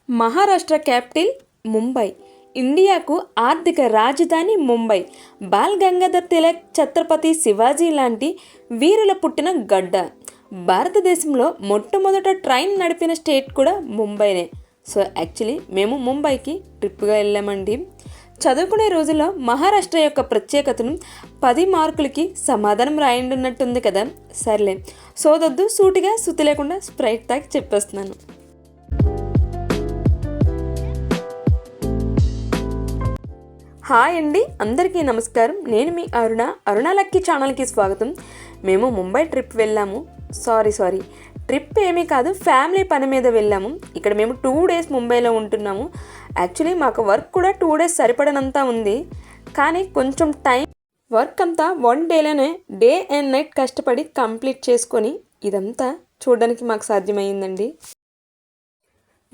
Maharashtra capital Mumbai, ఇండియాకు ఆర్థిక రాజధాని ముంబై. బాల్ గంగాధర్ తిలక్, ఛత్రపతి శివాజీ లాంటి వీరుల పుట్టిన గడ్డ. భారతదేశంలో మొట్టమొదట ట్రైన్ నడిపిన స్టేట్ కూడా ముంబైనే. సో యాక్చువల్లీ మేము ముంబైకి ట్రిప్గా వెళ్ళామండి. చదువుకునే రోజుల్లో మహారాష్ట్ర యొక్క ప్రత్యేకతను 10 మార్కులకి సమాధానం రాయండి ఉన్నట్టుంది కదా. సర్లే, సోదొద్దు, సూటిగా సుత్తి లేకుండా స్ప్రైట్ తాకి చెప్పేస్తున్నాను. హాయ్ అండి, అందరికీ నమస్కారం. నేను మీ అరుణ లక్కీ ఛానల్కి స్వాగతం. మేము ముంబై ట్రిప్ వెళ్ళాము. సారీ ట్రిప్ ఏమీ కాదు, ఫ్యామిలీ పని మీద వెళ్ళాము. ఇక్కడ మేము 2 days ముంబైలో ఉంటున్నాము. యాక్చువల్లీ మాకు వర్క్ కూడా 2 days సరిపడనంతా ఉంది. కానీ కొంచెం వర్క్ అంతా 1 dayలోనే డే అండ్ నైట్ కష్టపడి కంప్లీట్ చేసుకొని ఇదంతా చూడడానికి మాకు సాధ్యమైందండి.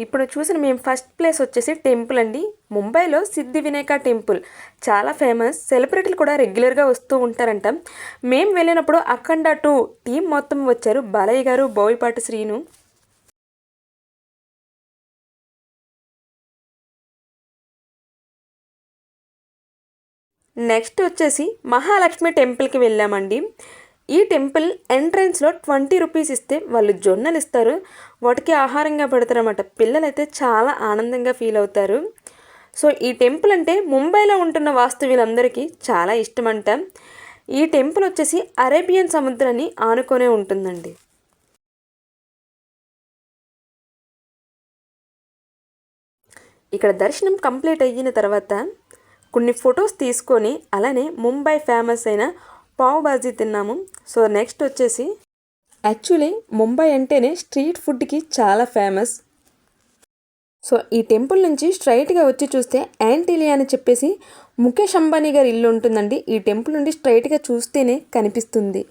ఇప్పుడు చూసిన మేము ఫస్ట్ ప్లేస్ వచ్చేసి టెంపుల్ అండి. ముంబైలో సిద్ధి వినాయక టెంపుల్ చాలా ఫేమస్. సెలబ్రిటీలు కూడా రెగ్యులర్గా వస్తూ ఉంటారంట. మేము వెళ్ళినప్పుడు అఖండ 2 టీం మొత్తం వచ్చారు. బాలయ్య గారు, బోయపాటి శ్రీను. నెక్స్ట్ వచ్చేసి మహాలక్ష్మి టెంపుల్కి వెళ్ళామండి. ఈ టెంపుల్ ఎంట్రన్స్లో 20 రూపీస్ ఇస్తే వాళ్ళు జొన్నలు ఇస్తారు, వాటికి ఆహారంగా పెడతారన్నమాట. పిల్లలైతే చాలా ఆనందంగా ఫీల్ అవుతారు. సో ఈ టెంపుల్ అంటే ముంబైలో ఉంటున్న వాస్తవ్యులందరికీ చాలా ఇష్టమంట. ఈ టెంపుల్ వచ్చేసి అరేబియన్ సముద్రాన్ని ఆనుకొనే ఉంటుందండి. ఇక్కడ దర్శనం కంప్లీట్ అయిన తర్వాత కొన్ని ఫొటోస్ తీసుకొని అలానే ముంబై ఫేమస్ అయిన పావ్ బాజీ తిన్నాము. సో నెక్స్ట్ వచ్చేసి యాక్చువల్లీ ముంబై అంటేనే స్ట్రీట్ ఫుడ్కి చాలా ఫేమస్. సో ఈ టెంపుల్ నుంచి స్ట్రైట్గా వచ్చి చూస్తే యాంటీలియా అని చెప్పేసి ముఖేష్ అంబానీ గారి ఇల్లు ఉంటుందండి. ఈ టెంపుల్ నుండి స్ట్రైట్గా చూస్తేనే కనిపిస్తుంది.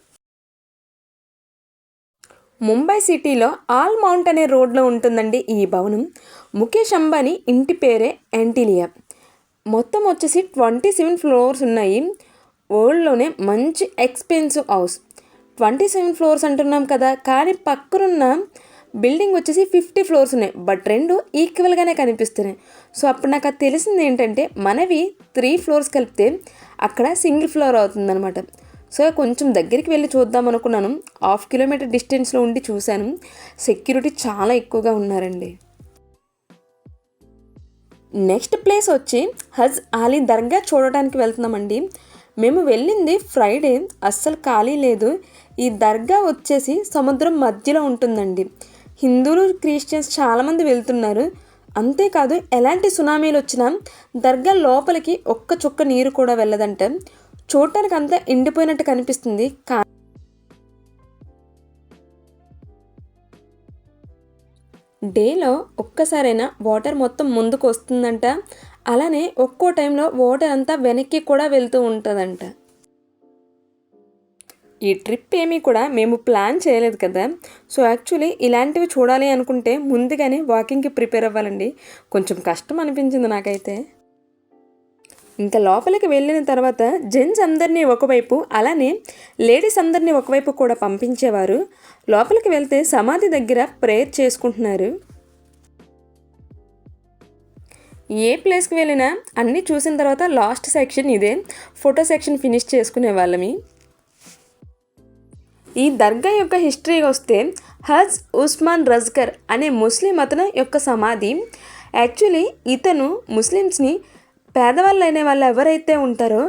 ముంబై సిటీలో ఆల్ మౌంట్ అనే రోడ్లో ఉంటుందండి ఈ భవనం. ముఖేష్ అంబానీ ఇంటి పేరే యాంటీలియా. మొత్తం వచ్చేసి 27 floors ఉన్నాయి. వరల్డ్లోనే మంచి ఎక్స్పెన్సివ్ హౌస్. 27 floors అంటున్నాం కదా, కానీ పక్కనున్న బిల్డింగ్ వచ్చేసి 50 floors ఉన్నాయి. బట్ 2 ఈక్వల్గానే కనిపిస్తున్నాయి. సో అప్పుడు నాకు అది తెలిసింది ఏంటంటే మనవి 3 floors కలిపితే అక్కడ సింగిల్ ఫ్లోర్ అవుతుందన్నమాట. సో కొంచెం దగ్గరికి వెళ్ళి చూద్దాం అనుకున్నాను. 1/2 kilometer డిస్టెన్స్లో ఉండి చూశాను. సెక్యూరిటీ చాలా ఎక్కువగా ఉన్నారండి. నెక్స్ట్ ప్లేస్ వచ్చి హజ్ అలీ దర్గా చూడటానికి వెళ్తున్నామండి. మేము వెళ్ళింది ఫ్రైడే, అస్సలు ఖాళీ లేదు. ఈ దర్గా వచ్చేసి సముద్రం మధ్యలో ఉంటుందండి. హిందువులు, క్రిస్టియన్స్ చాలామంది వెళ్తున్నారు. అంతేకాదు ఎలాంటి సునామీలు వచ్చినా దర్గా లోపలికి ఒక్క చుక్క నీరు కూడా వెళ్ళదంట. చూడటానికి అంతా ఎండిపోయినట్టు కనిపిస్తుంది. డేలో ఒక్కసారైనా వాటర్ మొత్తం ముందుకు వస్తుందంట. అలానే ఒక్కో టైంలో వాటర్ అంతా వెనక్కి కూడా వెళ్తూ ఉంటుందంట. ఈ ట్రిప్ ఏమీ కూడా మేము ప్లాన్ చేయలేదు కదా. సో యాక్చువల్లీ ఇలాంటివి చూడాలి అనుకుంటే ముందుగానే వాకింగ్కి ప్రిపేర్ అవ్వాలండి. కొంచెం కష్టం అనిపించింది నాకైతే. ఇంకా లోపలికి వెళ్ళిన తర్వాత జెంట్స్ అందరినీ ఒకవైపు అలానే లేడీస్ అందరినీ ఒకవైపు కూడా పంపించేవారు. లోపలికి వెళ్తే సమాధి దగ్గర ప్రేయర్ చేసుకుంటున్నారు. ఏ ప్లేస్కి వెళ్ళినా అన్నీ చూసిన తర్వాత లాస్ట్ సెక్షన్ ఇదే, ఫోటో సెక్షన్ ఫినిష్ చేసుకునే వాళ్ళమి. ఈ దర్గా యొక్క హిస్టరీ వస్తే హజ్ ఉస్మాన్ రజ్కర్ అనే ముస్లిం అతను యొక్క సమాధి. యాక్చువల్లీ ఇతను ముస్లిమ్స్ని పేదవాళ్ళు అయిన వాళ్ళు ఎవరైతే ఉంటారో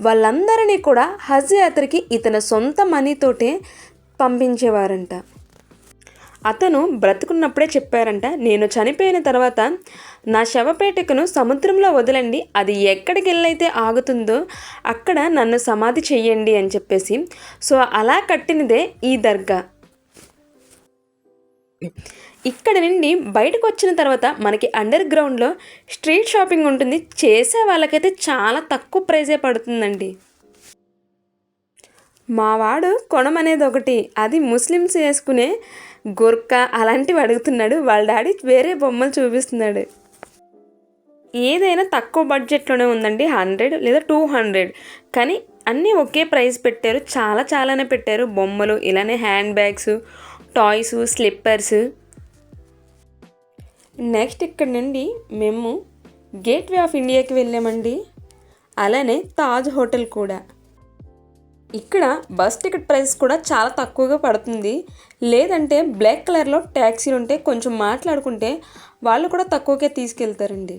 వాళ్ళందరినీ కూడా హజ్ యాత్రకి ఇతని సొంత మనీతోటే పంపించేవారంట. అతను బ్రతుకున్నప్పుడే చెప్పారంట, నేను చనిపోయిన తర్వాత నా శవపేటికను సముద్రంలో వదలండి, అది ఎక్కడికి వెళ్ళైతే ఆగుతుందో అక్కడ నన్ను సమాధి చెయ్యండి అని చెప్పేసి. సో అలా కట్టినదే ఈ దర్గా. ఇక్కడ నుండి బయటకు వచ్చిన తర్వాత మనకి అండర్ గ్రౌండ్లో స్ట్రీట్ షాపింగ్ ఉంటుంది. చేసే వాళ్ళకైతే చాలా తక్కువ ప్రైజే పడుతుందండి. మావాడు కొనమనేది ఒకటి, అది ముస్లిమ్స్ వేసుకునే గుర్కా అలాంటివి అడుగుతున్నాడు. వాళ్ళ డాడీ వేరే బొమ్మలు చూపిస్తున్నాడు. ఏదైనా తక్కువ బడ్జెట్లోనే ఉందండి, 100 లేదా 200. కానీ అన్నీ ఒకే ప్రైస్ పెట్టారు, చాలానే పెట్టారు. బొమ్మలు, ఇలానే hand bags, toys, slippers. Next ఇక్కడ నుండి మేము గేట్వే ఆఫ్ ఇండియాకి వెళ్ళామండి. అలానే తాజ్ హోటల్ కూడా. ఇక్కడ బస్ టికెట్ ప్రైస్ కూడా చాలా తక్కువగా పడుతుంది. లేదంటే బ్లాక్ కలర్లో ట్యాక్సీలు ఉంటే కొంచెం మాట్లాడుకుంటే వాళ్ళు కూడా తక్కువకే తీసుకెళ్తారండి.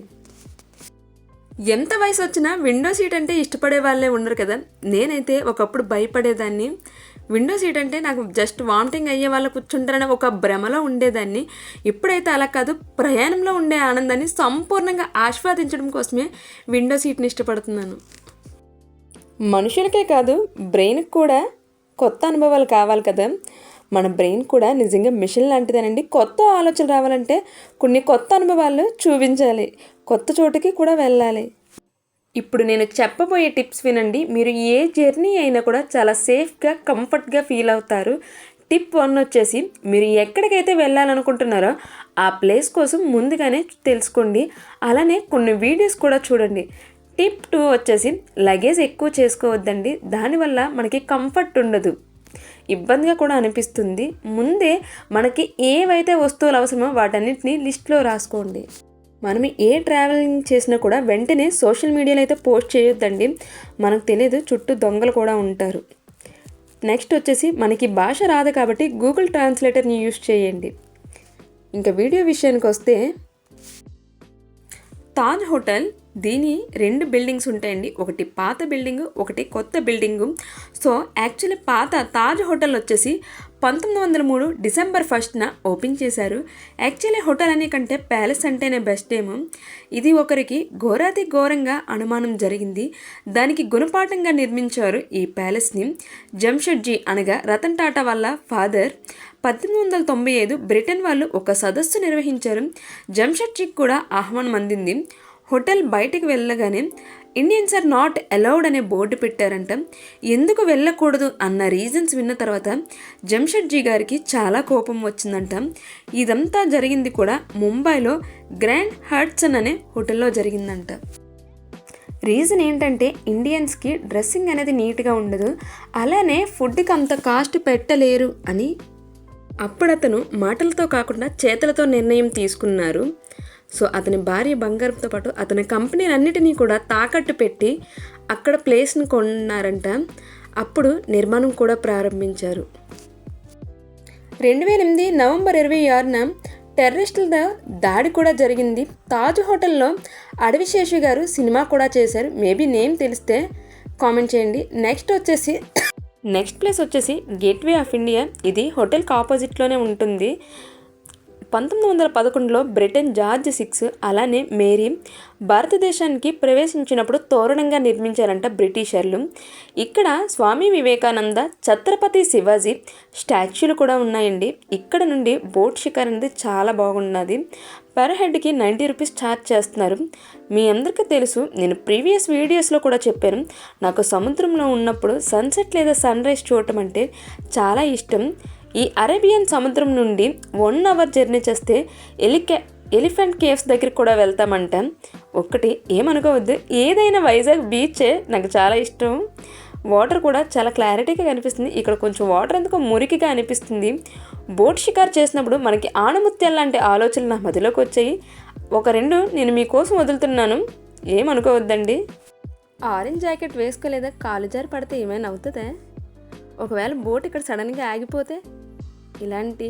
ఎంత వయసు వచ్చినా విండో సీట్ అంటే ఇష్టపడే వాళ్ళే ఉండరు కదా. నేనైతే ఒకప్పుడు భయపడేదాన్ని. విండో సీట్ అంటే నాకు జస్ట్ వామిటింగ్ అయ్యే వాళ్ళు కూర్చుంటారని ఒక భ్రమలో ఉండేదాన్ని. ఇప్పుడైతే అలా కాదు, ప్రయాణంలో ఉండే ఆనందాన్ని సంపూర్ణంగా ఆస్వాదించడం కోసమే విండో సీట్ని ఇష్టపడుతున్నాను. మనుషులకే కాదు, బ్రెయిన్కి కూడా కొత్త అనుభవాలు కావాలి కదా. మన బ్రెయిన్ కూడా నిజంగా మిషన్ లాంటిదేనండి. కొత్త ఆలోచన రావాలంటే కొన్ని కొత్త అనుభవాలు చూపించాలి, కొత్త చోటుకి కూడా వెళ్ళాలి. ఇప్పుడు నేను చెప్పబోయే టిప్స్ వినండి. మీరు ఏ జర్నీ అయినా కూడా చాలా సేఫ్గా కంఫర్ట్గా ఫీల్ అవుతారు. టిప్ 1 వచ్చేసి, మీరు ఎక్కడికైతే వెళ్ళాలనుకుంటున్నారో ఆ ప్లేస్ కోసం ముందుగానే తెలుసుకోండి. అలానే కొన్ని వీడియోస్ కూడా చూడండి. టిప్ 2 వచ్చేసి, లగేజ్ ఎక్కువ చేసుకోవద్దండి. దానివల్ల మనకి కంఫర్ట్ ఉండదు, ఇబ్బందిగా కూడా అనిపిస్తుంది. ముందే మనకి ఏవైతే వస్తువులు అవసరమో వాటన్నిటిని లిస్ట్లో రాసుకోండి. మనం ఏ ట్రావెలింగ్ చేసినా కూడా వెంటనే సోషల్ మీడియాలో అయితే పోస్ట్ చేయొద్దండి. మనకు తెలియదు, చుట్టూ దొంగలు కూడా ఉంటారు. నెక్స్ట్ వచ్చేసి, మనకి భాష రాదు కాబట్టి గూగుల్ ట్రాన్స్లేటర్ని యూజ్ చేయండి. ఇంకా వీడియో విషయానికి వస్తే, తాజ్ హోటల్ దీని 2 బిల్డింగ్స్ ఉంటాయండి. ఒకటి పాత బిల్డింగు, ఒకటి కొత్త బిల్డింగు. సో యాక్చువల్లీ పాత తాజ్ హోటల్ వచ్చేసి 1903 డిసెంబర్ 1న ఓపెన్ చేశారు. యాక్చువల్లీ హోటల్ అనే కంటే ప్యాలెస్ అంటేనే బెస్ట్ ఏమో. ఇది ఒకరికి ఘోరాతి ఘోరంగా అనుమానం జరిగింది. దానికి గుణపాఠంగా నిర్మించారు ఈ ప్యాలెస్ని. జంషెడ్జీ అనగా రతన్ టాటా వాళ్ళ ఫాదర్ 1895 బ్రిటన్ వాళ్ళు ఒక సదస్సు నిర్వహించారు. జంషెడ్జీకి కూడా ఆహ్వానం అందింది. హోటల్ బయటికి వెళ్ళగానే ఇండియన్స్ ఆర్ నాట్ అలౌడ్ అనే బోర్డు పెట్టారంట. ఎందుకు వెళ్ళకూడదు అన్న రీజన్స్ విన్న తర్వాత జంషెడ్జీ గారికి చాలా కోపం వచ్చిందంట. ఇదంతా జరిగింది కూడా ముంబైలో గ్రాండ్ హట్సన్ అనే హోటల్లో జరిగిందంట. రీజన్ ఏంటంటే ఇండియన్స్కి డ్రెస్సింగ్ అనేది నీట్గా ఉండదు, అలానే ఫుడ్కి అంత కాస్ట్ పెట్టలేరు అని. అప్పుడు అతను మాటలతో కాకుండా చేతులతో నిర్ణయం తీసుకున్నారు. సో అతని భార్య బంగారంతో పాటు అతని కంపెనీలన్నిటినీ కూడా తాకట్టు పెట్టి అక్కడ ప్లేస్ని కొన్నారంట. అప్పుడు నిర్మాణం కూడా ప్రారంభించారు. 2008 నవంబర్ 26న టెర్రరిస్టుల దాడి కూడా జరిగింది. తాజ్ హోటల్లో అడవిశేషు గారు సినిమా కూడా చేశారు. మేబీ నేమ్ తెలిస్తే కామెంట్ చేయండి. నెక్స్ట్ ప్లేస్ వచ్చేసి గేట్వే ఆఫ్ ఇండియా. ఇది హోటల్కి ఆపోజిట్లోనే ఉంటుంది. 1911లో బ్రిటన్ జార్జ్ 6 అలానే మేరీ భారతదేశానికి ప్రవేశించినప్పుడు తోరణంగా నిర్మించారంట బ్రిటిషర్లు. ఇక్కడ స్వామి వివేకానంద, ఛత్రపతి శివాజీ స్టాచ్యూలు కూడా ఉన్నాయండి. ఇక్కడ నుండి బోట్ షికార్ అనేది చాలా బాగున్నది. పర్ హెడ్కి 90 రూపీస్ ఛార్జ్ చేస్తున్నారు. మీ అందరికీ తెలుసు, నేను ప్రీవియస్ వీడియోస్లో కూడా చెప్పాను, నాకు సముద్రంలో ఉన్నప్పుడు సన్సెట్ లేదా సన్ రైజ్ చూడటం అంటే చాలా ఇష్టం. ఈ అరేబియన్ సముద్రం నుండి 1 అవర్ జర్నీ చేస్తే ఎలిఫెంట్ కేవ్స్ దగ్గరికి కూడా వెళ్తామంట. ఒక్కటి ఏమనుకోవద్దు, ఏదైనా వైజాగ్ బీచే నాకు చాలా ఇష్టం. వాటర్ కూడా చాలా క్లారిటీగా కనిపిస్తుంది. ఇక్కడ కొంచెం వాటర్ ఎందుకో మురికిగా అనిపిస్తుంది. బోట్ షికార్ చేసినప్పుడు మనకి ఆణముత్యాలు లాంటి ఆలోచనలు నా మదిలోకి వచ్చాయి. 1-2 నేను మీకోసం వదులుతున్నాను, ఏమనుకోవద్దండి. ఆరెంజ్ జాకెట్ వేసుకోలేదా, కాలు జారి పడితే ఏమైనా అవుతుందా? ఒకవేళ బోట్ ఇక్కడ సడన్గా ఆగిపోతే? ఇలాంటి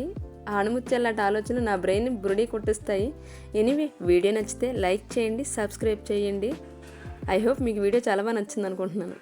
ఆణముత్యాల లాంటి ఆలోచనలు నా బ్రెయిన్ని బురుడి కొట్టిస్తాయి. ఎనీవే, వీడియో నచ్చితే లైక్ చేయండి, సబ్స్క్రైబ్ చేయండి. ఐ హోప్ మీకు వీడియో చాలా బాగా నచ్చింది అనుకుంటున్నాను.